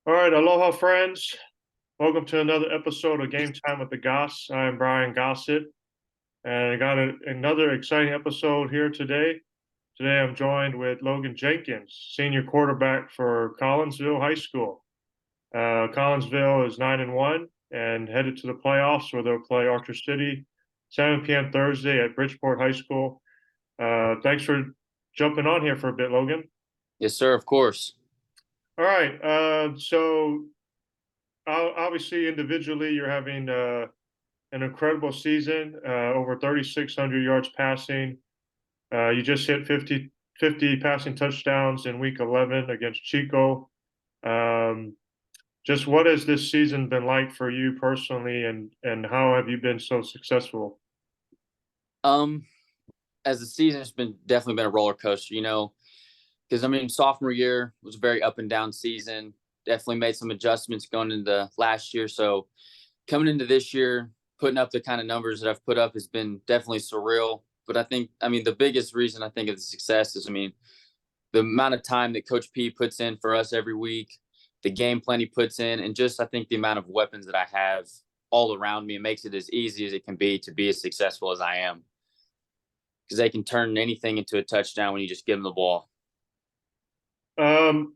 All right, aloha, friends. Welcome to another episode of Game Time with the Goss. I'm Brian Gossett, and I got another exciting episode here today. Today, I'm joined with Logan Jenkins, senior quarterback for Collinsville High School. Collinsville is 9-1 and headed to the playoffs, where they'll play Archer City 7 p.m. Thursday at Bridgeport High School. Thanks for jumping on here for a bit, Logan. Yes, sir, of course. All right, so obviously individually, you're having an incredible season, over 3,600 yards passing. You just hit 50 passing touchdowns in week 11 against Chico. Um, just what has this season been like for you personally, and how have you been so successful? Um, as the season has been definitely been a roller coaster, because sophomore year was a very up and down season. Definitely made some adjustments going into last year. So coming into this year, putting up the kind of numbers that I've put up has been definitely surreal. But the biggest reason I think of the success is, the amount of time that Coach P puts in for us every week, the game plan he puts in, and just I think the amount of weapons that I have all around me, it makes it as easy as it can be to be as successful as I am. Because they can turn anything into a touchdown when you just give them the ball. Um,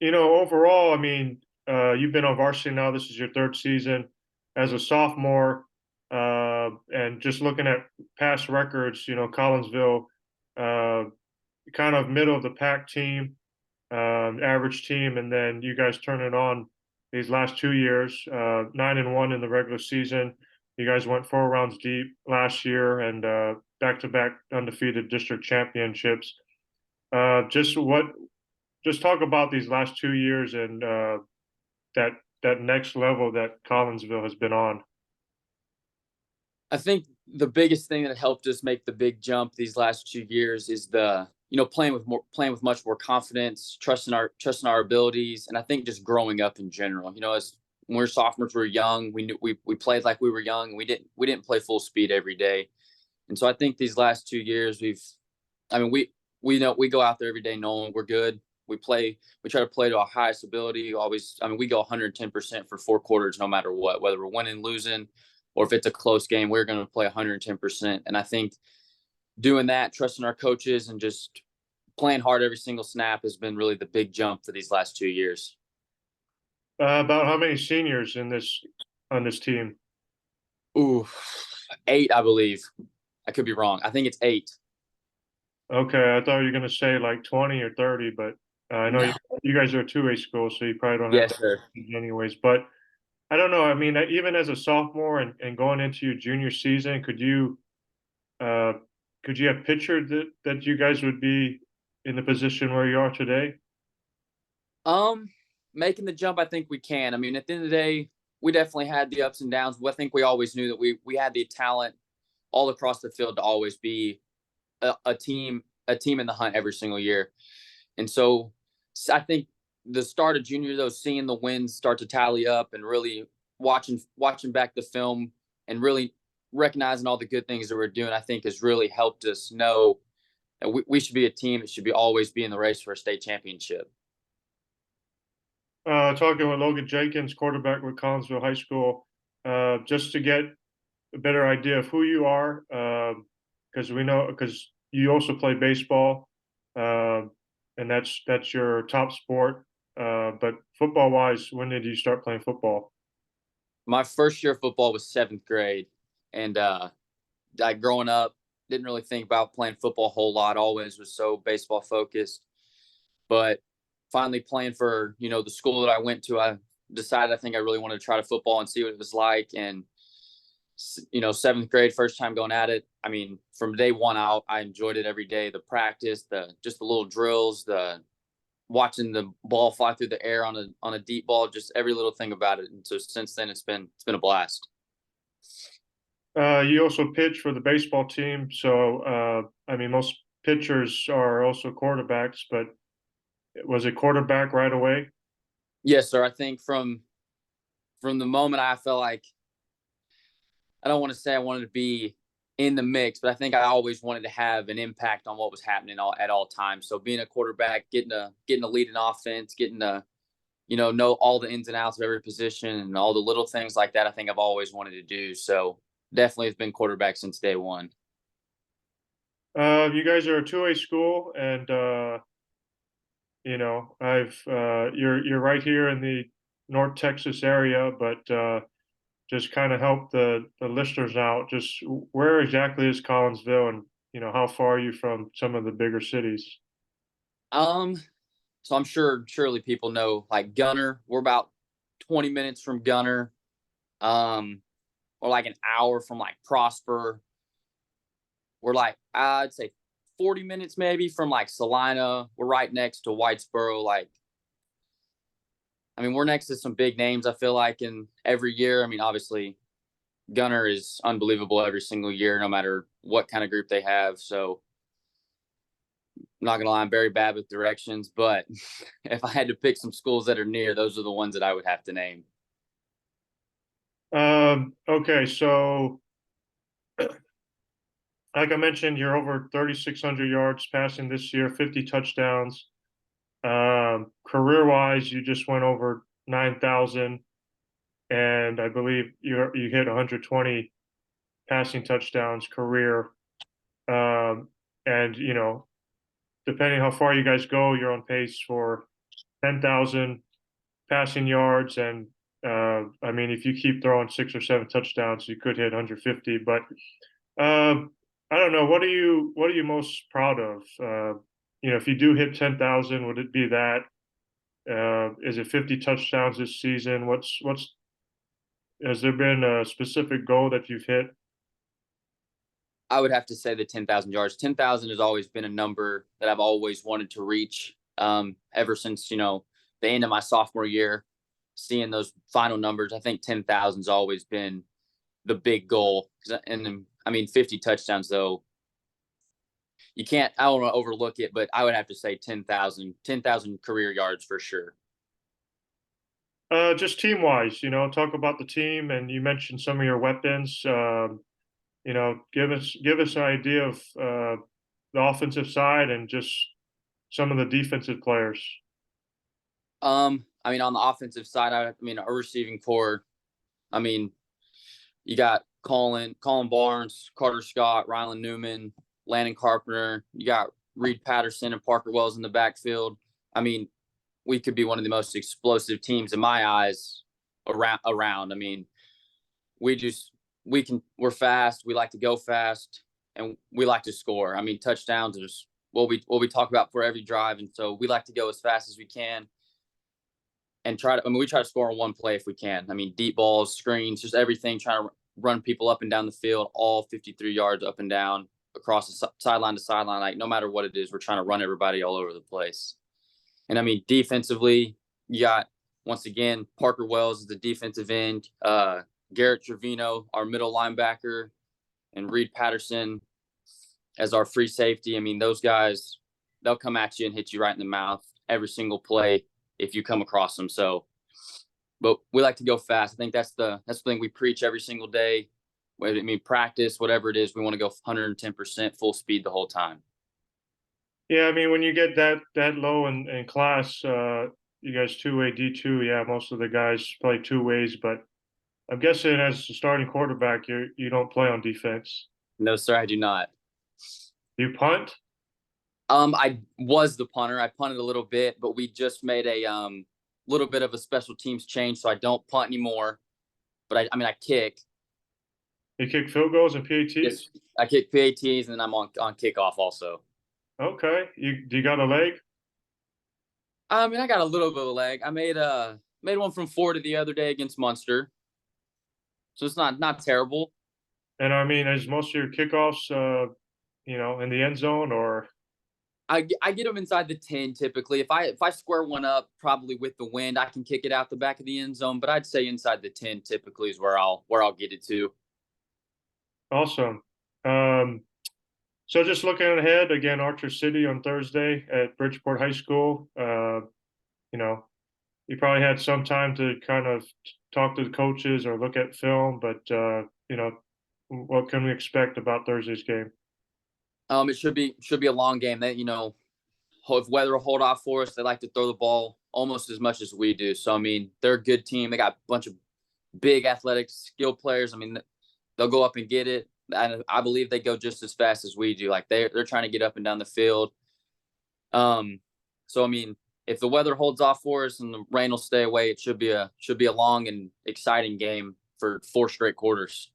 Overall, you've been on varsity now. This is your third season as a sophomore, and just looking at past records, Collinsville, uh, kind of middle of the pack team, average team, and then you guys turn it on these last 2 years, 9-1 in the regular season. You guys went 4 rounds deep last year and back-to-back undefeated district championships. Uh, just what, just talk about these last 2 years and that that next level that Collinsville has been on. I think the biggest thing that helped us make the big jump these last 2 years is the playing with much more confidence, trusting our abilities, and I think just growing up in general. As when we were sophomores, we were young. We knew we played like we were young. We didn't play full speed every day, and so I think these last 2 years we go out there every day knowing we're good. We try to play to our highest ability. Always, we go 110% for 4 quarters, no matter what, whether we're winning, losing, or if it's a close game, we're going to play 110%. And I think doing that, trusting our coaches, and just playing hard every single snap has been really the big jump for these last 2 years. About how many seniors in this on this team? Ooh, 8, I believe. I could be wrong. I think it's 8. Okay, I thought you were going to say like 20 or 30, but I know No. you guys are a two-way school, so you probably don't have Yes, that sir. anyways. But I don't know. Even as a sophomore and going into your junior season, uh, could you have pictured that you guys would be in the position where you are today? Um, Making the jump, I think we can. At the end of the day, we definitely had the ups and downs. But I think we always knew that we had the talent all across the field to always be a team in the hunt every single year. And so I think the start of junior, though, seeing the wins start to tally up and really watching back the film and really recognizing all the good things that we're doing, I think has really helped us know that we should be a team that should be always be in the race for a state championship. Talking with Logan Jenkins, quarterback with Collinsville High School, just to get a better idea of who you are, because you also play baseball, uh, and that's your top sport. But football wise, when did you start playing football? My first year of football was 7th grade, and I growing up didn't really think about playing football a whole lot. Always was so baseball focused, but finally playing for the school that I went to, I decided I think I really wanted to try to football and see what it was like. And 7th grade, first time going at it. From day one out, I enjoyed it every day. The practice, the little drills, the watching the ball fly through the air on a deep ball, just every little thing about it. And so since then, it's been a blast. You also pitch for the baseball team, so most pitchers are also quarterbacks. But was it quarterback right away? Yes, sir. I think from the moment I felt like, I don't want to say I wanted to be in the mix, but I think I always wanted to have an impact on what was happening at all times. So being a quarterback, getting to lead an offense, getting to know all the ins and outs of every position and all the little things like that. I think I've always wanted to do. So definitely has been quarterback since day one. You guys are a two-way school, and I've you're right here in the North Texas area, but just kind of help the listeners out. Just where exactly is Collinsville, and how far are you from some of the bigger cities? Um, so I'm surely people know like Gunner. We're about 20 minutes from Gunner. Or like an hour from like Prosper. We're like, I'd say 40 minutes maybe from like Salina. We're right next to Whitesboro. We're next to some big names, I feel like, in every year. Obviously, Gunner is unbelievable every single year, no matter what kind of group they have. So, I'm not going to lie, I'm very bad with directions. But if I had to pick some schools that are near, those are the ones that I would have to name. Okay, so like I mentioned, you're over 3,600 yards passing this year, 50 touchdowns. Career-wise, you just went over 9,000, and I believe you hit 120 passing touchdowns career. And depending how far you guys go, you're on pace for 10,000 passing yards, and if you keep throwing 6 or 7 touchdowns, you could hit 150. But I don't know. What are you most proud of? If you do hit 10,000, would it be that? Is it 50 touchdowns this season? What's Has there been a specific goal that you've hit? I would have to say the 10,000 yards. 10,000 has always been a number that I've always wanted to reach ever since, the end of my sophomore year, seeing those final numbers. I think 10,000 has always been the big goal. And 50 touchdowns, though, I don't want to overlook it, but I would have to say 10,000 career yards for sure. Just team wise, talk about the team, and you mentioned some of your weapons. Give us an idea of the offensive side and just some of the defensive players. On the offensive side, our receiving core. I mean, you got Colin Barnes, Carter Scott, Rylan Newman, Landon Carpenter. You got Reed Patterson and Parker Wells in the backfield. We could be one of the most explosive teams in my eyes around. We're fast. We like to go fast, and we like to score. Touchdowns is what we talk about for every drive, and so we like to go as fast as we can and we try to score on one play if we can. Deep balls, screens, just everything, trying to run people up and down the field, all 53 yards up and down across the sideline to sideline. Like, no matter what it is, we're trying to run everybody all over the place. And defensively, you got, once again, Parker Wells is the defensive end, Garrett Trevino, our middle linebacker, and Reed Patterson as our free safety. Those guys, they'll come at you and hit you right in the mouth every single play if you come across them. So, but we like to go fast. I think that's the thing we preach every single day. Practice, whatever it is, we want to go 110% full speed the whole time. Yeah, when you get that low in class, you guys two-way D2. Yeah, most of the guys play two ways, but I'm guessing as a starting quarterback, you don't play on defense. No, sir, I do not. You punt? I was the punter. I punted a little bit, but we just made a little bit of a special teams change, so I don't punt anymore. But I kick. You kick field goals and PATs? Yes, I kick PATs, and then I'm on kickoff also. Okay. Do you got a leg? I got a little bit of a leg. I made one from 40 the other day against Munster, so it's not terrible. And is most of your kickoffs, in the end zone, or? I get them inside the 10 typically. If I square one up, probably with the wind, I can kick it out the back of the end zone. But I'd say inside the 10 typically is where I'll get it to. Awesome. So just looking ahead again, Archer City on Thursday at Bridgeport High School. You probably had some time to kind of talk to the coaches or look at film, but what can we expect about Thursday's game? It should be a long game. That if weather will hold off for us, they like to throw the ball almost as much as we do. So I mean, they're a good team. They got a bunch of big athletic skilled players. I mean, they'll go up and get it. And I believe they go just as fast as we do. Like they're trying to get up and down the field. So I mean, if the weather holds off for us and the rain will stay away, it should be a long and exciting game for 4 straight quarters.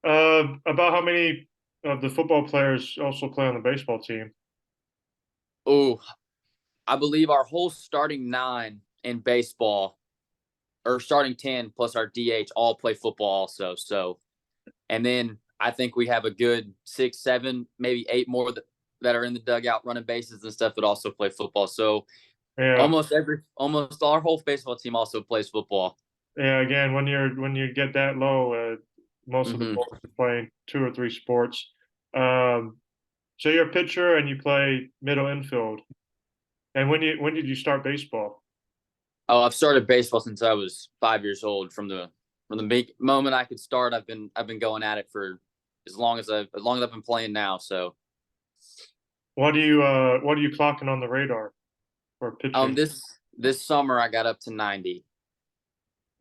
About how many of the football players also play on the baseball team? Oh, I believe our whole starting 9 in baseball, or starting 10 plus our DH, all play football also. So, and then I think we have a good 6, 7, maybe 8 more that are in the dugout running bases and stuff that also play football. So Yeah, almost our whole baseball team also plays football. yeah. Again, when you get that low, most of the Hmm. folks are playing 2 or 3 sports. Um, so you're a pitcher and you play middle infield. And when did you start baseball? Oh, I've started baseball since I was 5 years old. From the big moment I could start, I've been going at it for as long as I've been playing now. So What are you clocking on the radar for pitching? this summer I got up to 90.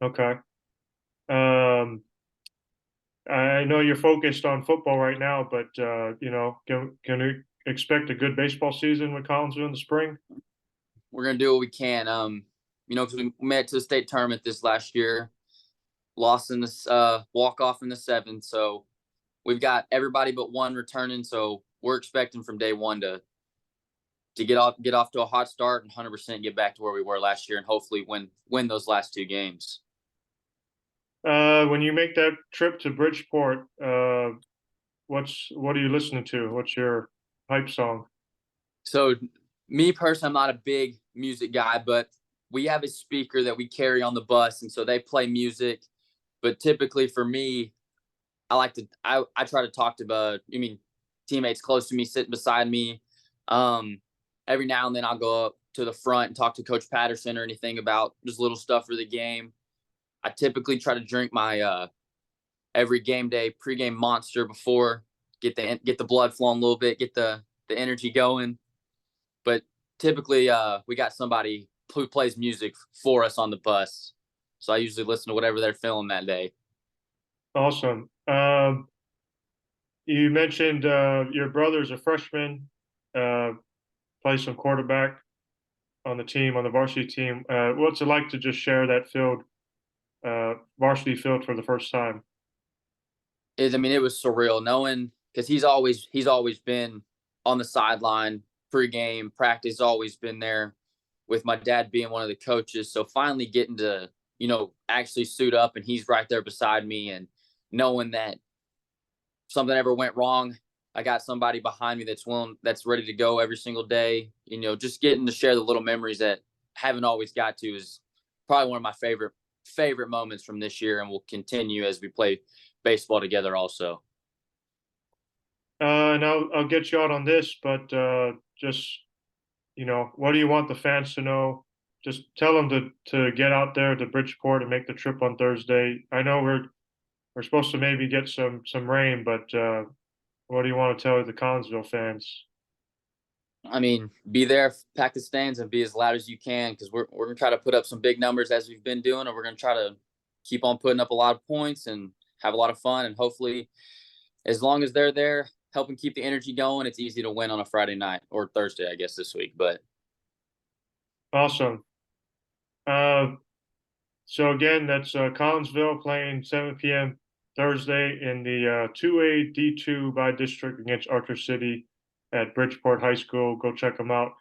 Okay. Um, I know you're focused on football right now, but can we expect a good baseball season with Collinsville in the spring? We're gonna do what we can. Because we made it to the state tournament this last year, lost in this walk off in the 7th. So we've got everybody but one returning. So we're expecting from day one to get off to a hot start and 100% get back to where we were last year and hopefully win those last 2 games. When you make that trip to Bridgeport, what are you listening to? What's your hype song? So me personally, I'm not a big music guy, but we have a speaker that we carry on the bus, and so they play music. But typically for me, I try to talk to teammates close to me, sitting beside me. Um, every now and then I'll go up to the front and talk to Coach Patterson or anything about just little stuff for the game. I typically try to drink my every game day pregame monster before, get the blood flowing a little bit, get the energy going. But typically we got somebody who plays music for us on the bus. So I usually listen to whatever they're feeling that day. Awesome. You mentioned your brother's a freshman, uh, plays some quarterback on the team, on the varsity team. What's it like to just share that field, varsity field for the first time? It was surreal knowing, because he's always been on the sideline, pregame practice, always been there, with my dad being one of the coaches. So finally getting to actually suit up and he's right there beside me, and knowing that something ever went wrong, I got somebody behind me that's ready to go every single day. Just getting to share the little memories that haven't always got to is probably one of my favorite moments from this year, and will continue as we play baseball together also. And I'll get you out on this, but just what do you want the fans to know? Just tell them to get out there to Bridgeport and make the trip on Thursday. I know we're supposed to maybe get some rain, but what do you want to tell the Collinsville fans? I mean, be there, pack the stands, and be as loud as you can, because we're gonna try to put up some big numbers as we've been doing, and we're gonna try to keep on putting up a lot of points and have a lot of fun. And hopefully, as long as they're there helping keep the energy going, it's easy to win on a Friday night or Thursday, I guess, this week. But Awesome. Uh, so again, that's Collinsville playing 7 p.m. Thursday in the 2A D2 by district against Archer City at Bridgeport High School. Go check them out.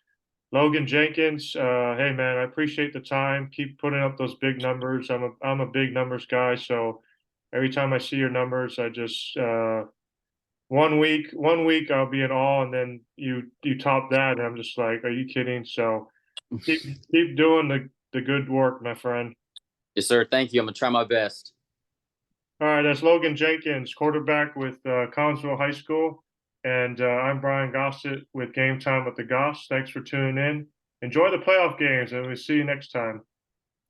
Logan Jenkins, hey man, I appreciate the time. Keep putting up those big numbers. I'm a big numbers guy, so every time I see your numbers, I just 1 week I'll be in awe, and then you top that, and I'm just like, are you kidding? So keep keep doing the good work, my friend. yes, sir. Thank you. I'm gonna try my best. All right, that's Logan Jenkins, quarterback with Collinsville High School, and I'm Brian Gossett with Game Time with the Goss. Thanks for tuning in. Enjoy the playoff games, and we'll see you next time.